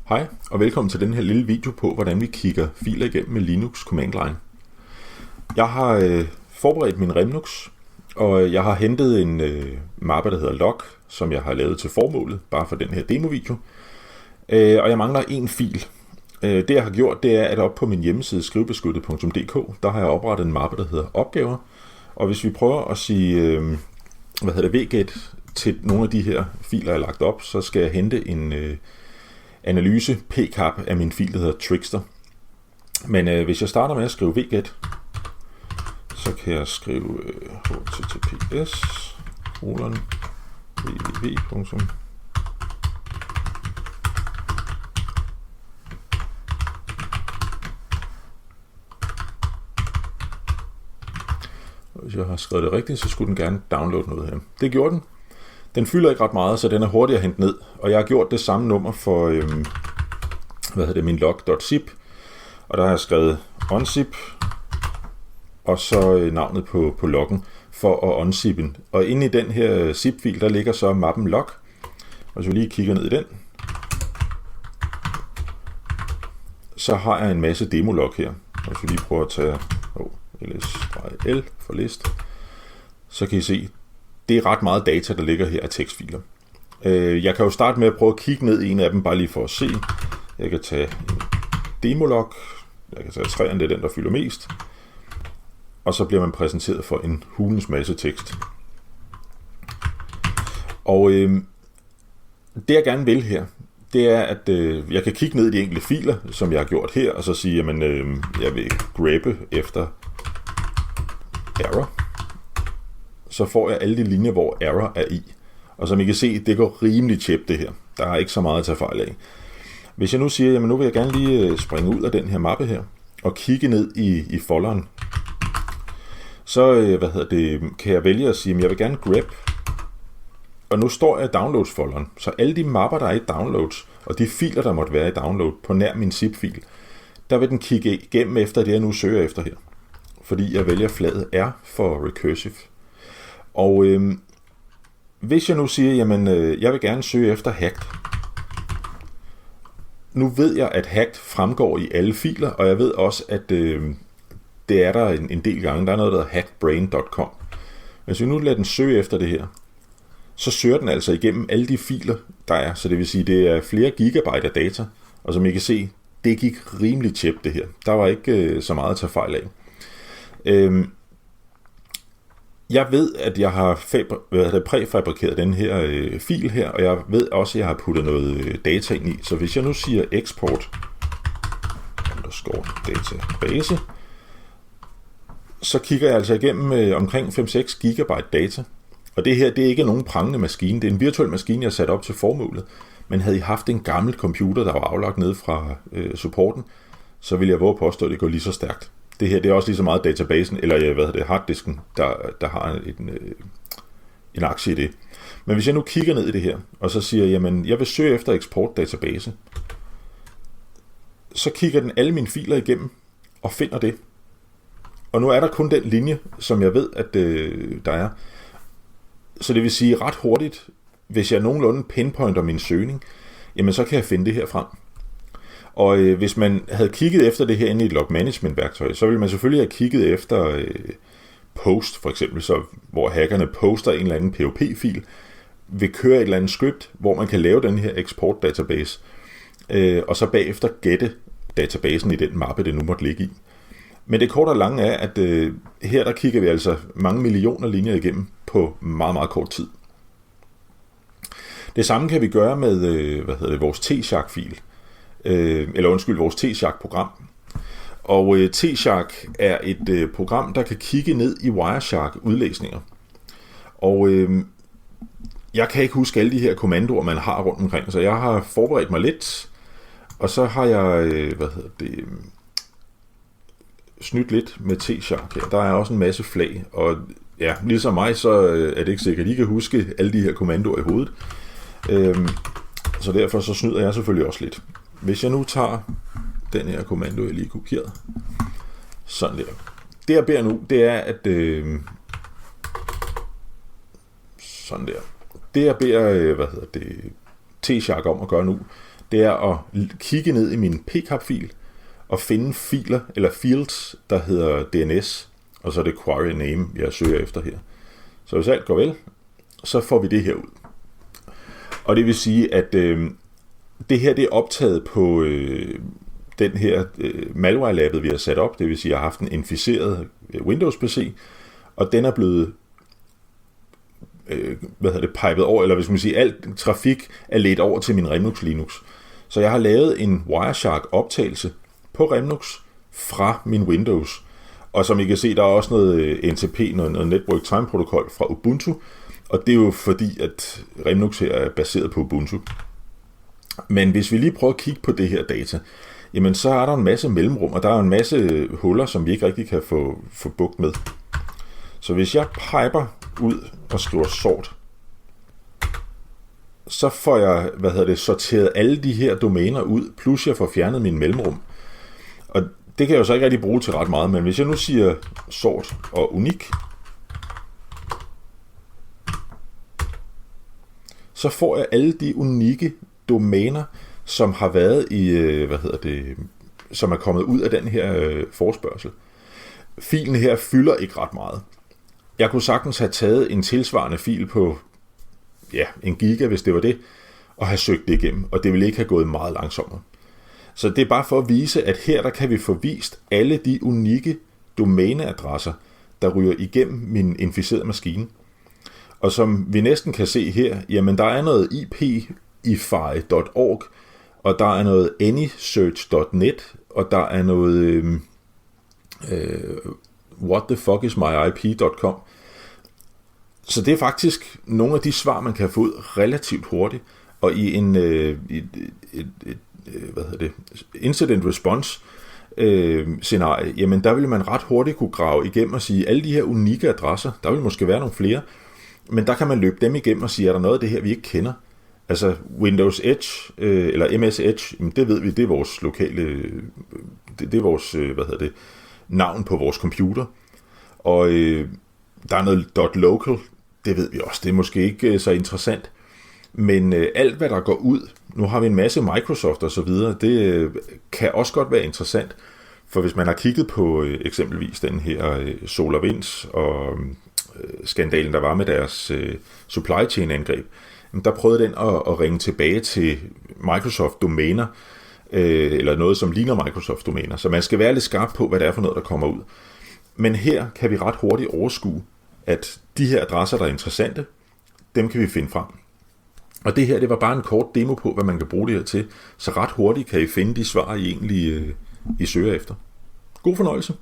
Hej og velkommen til den her lille video på, hvordan vi kigger filer igennem med Linux Command Line. Jeg har forberedt min Remnux, og jeg har hentet en mappe, der hedder log, som jeg har lavet til formålet, bare for den her demovideo. Og jeg mangler en fil. Det jeg har gjort, det er, at op på min hjemmeside skrivebeskyttet.dk, der har jeg oprettet en mappe, der hedder opgaver. Og hvis vi prøver at sige wget til nogle af de her filer, jeg har lagt op, så skal jeg hente en analyse pcap af min fil, der hedder Trickster. Men hvis jeg starter med at skrive wget, så kan jeg skrive https www. Hvis jeg har skrevet det rigtigt, så skulle den gerne downloade noget her. Det gjorde den. Den fylder ikke ret meget, så den er hurtig at hente ned. Og jeg har gjort det samme nummer for min log.zip. Og der har jeg skrevet unzip og så navnet på loggen for at unzippe den. Og inde i den her zip-fil, der ligger så mappen log. Og hvis vi lige kigger ned i den, så har jeg en masse demolog her. Og hvis vi lige prøver at tage ls-l for list, så kan I se, det er ret meget data, der ligger her af tekstfiler. Jeg kan jo starte med at prøve at kigge ned i en af dem, bare lige for at se. Jeg kan tage en demolog, jeg kan tage 3'eren, det er den, der fylder mest. Og så bliver man præsenteret for en hulens masse tekst. Og det jeg gerne vil her, det er, at jeg kan kigge ned i de enkelte filer, som jeg har gjort her, og så sige, at jeg vil grabbe efter error. Så får jeg alle de linjer, hvor error er i. Og som I kan se, det går rimelig tjept det her. Der er ikke så meget at tage fejl af. Hvis jeg nu siger, at nu vil jeg gerne lige springe ud af den her mappe her, og kigge ned i folderen, så kan jeg vælge at sige, at jeg vil gerne grab. Og nu står jeg i downloads-folderen, så alle de mapper, der er i downloads, og de filer, der måtte være i download på nær min zip-fil, der vil den kigge igennem efter det, jeg nu søger efter her. Fordi jeg vælger flaget R for recursive. Og hvis jeg nu siger, jeg vil gerne søge efter hacked. Nu ved jeg, at hacked fremgår i alle filer, og jeg ved også, at det er der en del gange. Der er noget, der hedder hackbrain.com. Hvis vi nu lader den søge efter det her, så søger den altså igennem alle de filer, der er. Så det vil sige, det er flere gigabyte af data. Og som I kan se, det gik rimelig tjept det her. Der var ikke så meget at tage fejl af. Jeg ved, at jeg har præfabrikeret den her fil her, og jeg ved også, at jeg har puttet noget data ind i. Så hvis jeg nu siger export database, så kigger jeg altså igennem omkring 5-6 gigabyte data. Og det her, det er ikke nogen prangende maskine. Det er en virtuel maskine, jeg har sat op til formålet. Men havde I haft en gammel computer, der var aflagt ned fra supporten, så ville jeg våge at påstå, at det går lige så stærkt. Det her, det er også lige så meget databasen, eller harddisken, der har en aktie i det. Men hvis jeg nu kigger ned i det her, og så siger, jeg vil søge efter export database, så kigger den alle mine filer igennem, og finder det. Og nu er der kun den linje, som jeg ved, at der er. Så det vil sige ret hurtigt, hvis jeg nogenlunde pinpointer min søgning, så kan jeg finde det her frem. Og hvis man havde kigget efter det her inde i et log management værktøj, så ville man selvfølgelig have kigget efter post for eksempel, så hvor hackerne poster en eller anden POP-fil, vil køre et eller andet script, hvor man kan lave den her export database, og så bagefter gætte databasen i den mappe, det nu måtte ligge i. Men det korte og lange er, at her der kigger vi altså mange millioner linjer igennem på meget, meget kort tid. Det samme kan vi gøre med vores T-Shark-fil. Vores T-Shark-program. Og T-Shark er et program, der kan kigge ned i Wireshark-udlæsninger. Og jeg kan ikke huske alle de her kommandoer, man har rundt omkring, så jeg har forberedt mig lidt, og så har jeg snydt lidt med T-Shark her. Der er også en masse flag, og ja, ligesom mig, så er det ikke sikkert, at I kan huske alle de her kommandoer i hovedet. Så derfor så snyder jeg selvfølgelig også lidt. Hvis jeg nu tager den her kommando, jeg lige kopieret, sådan der. Det jeg beder nu, det er, at sådan der. Det jeg beder, T-Shark om at gøre nu, det er at kigge ned i min pcap-fil og finde filer eller fields, der hedder DNS, og så er det query name, jeg søger efter her. Så hvis alt går vel, så får vi det her ud. Og det vil sige, at det her det er optaget på den her malware-labbet, vi har sat op. Det vil sige, at jeg har haft en inficeret Windows-PC, og den er blevet pipet over, eller hvis man siger, alt trafik er ledt over til min Remnux Linux. Så jeg har lavet en Wireshark-optagelse på Remnux fra min Windows. Og som I kan se, der er også noget NTP, noget Network Time Protocol fra Ubuntu, og det er jo fordi, at Remnux her er baseret på Ubuntu. Men hvis vi lige prøver at kigge på det her data, jamen så er der en masse mellemrum, og der er en masse huller, som vi ikke rigtig kan få bugt med. Så hvis jeg piper ud og skriver sort, så får jeg, sorteret alle de her domæner ud, plus jeg får fjernet min mellemrum. Og det kan jeg jo så ikke rigtig bruge til ret meget, men hvis jeg nu siger sort og unik, så får jeg alle de unikke domæner, som har været i, som er kommet ud af den her forespørgsel. Filen her fylder ikke ret meget. Jeg kunne sagtens have taget en tilsvarende fil på 1 giga, hvis det var det, og have søgt det igennem, og det ville ikke have gået meget langsommere. Så det er bare for at vise, at her der kan vi få vist alle de unikke domæneadresser, der ryger igennem min inficerede maskine. Og som vi næsten kan se her, jamen der er noget ipify.org, og der er noget anysearch.net, og der er noget whatthefuckismyip.com. Så det er faktisk nogle af de svar, man kan få ud relativt hurtigt, og i en incident response scenarie, jamen der vil man ret hurtigt kunne grave igennem og sige, alle de her unikke adresser, der vil måske være nogle flere, men der kan man løbe dem igennem og sige, er der noget af det her, vi ikke kender? Altså Windows Edge, eller MS Edge, det ved vi, det er vores lokale, det er vores, navn på vores computer. Og der er noget .local, det ved vi også, det er måske ikke så interessant. Men alt, hvad der går ud, nu har vi en masse Microsoft og så videre, det kan også godt være interessant. For hvis man har kigget på eksempelvis den her SolarWinds og skandalen, der var med deres supply chain angreb, der prøvede den at ringe tilbage til Microsoft-domæner, eller noget, som ligner Microsoft-domæner. Så man skal være lidt skarp på, hvad det er for noget, der kommer ud. Men her kan vi ret hurtigt overskue, at de her adresser, der er interessante, dem kan vi finde frem. Og det her, det var bare en kort demo på, hvad man kan bruge det her til. Så ret hurtigt kan I finde de svar, I egentlig I søger efter. God fornøjelse.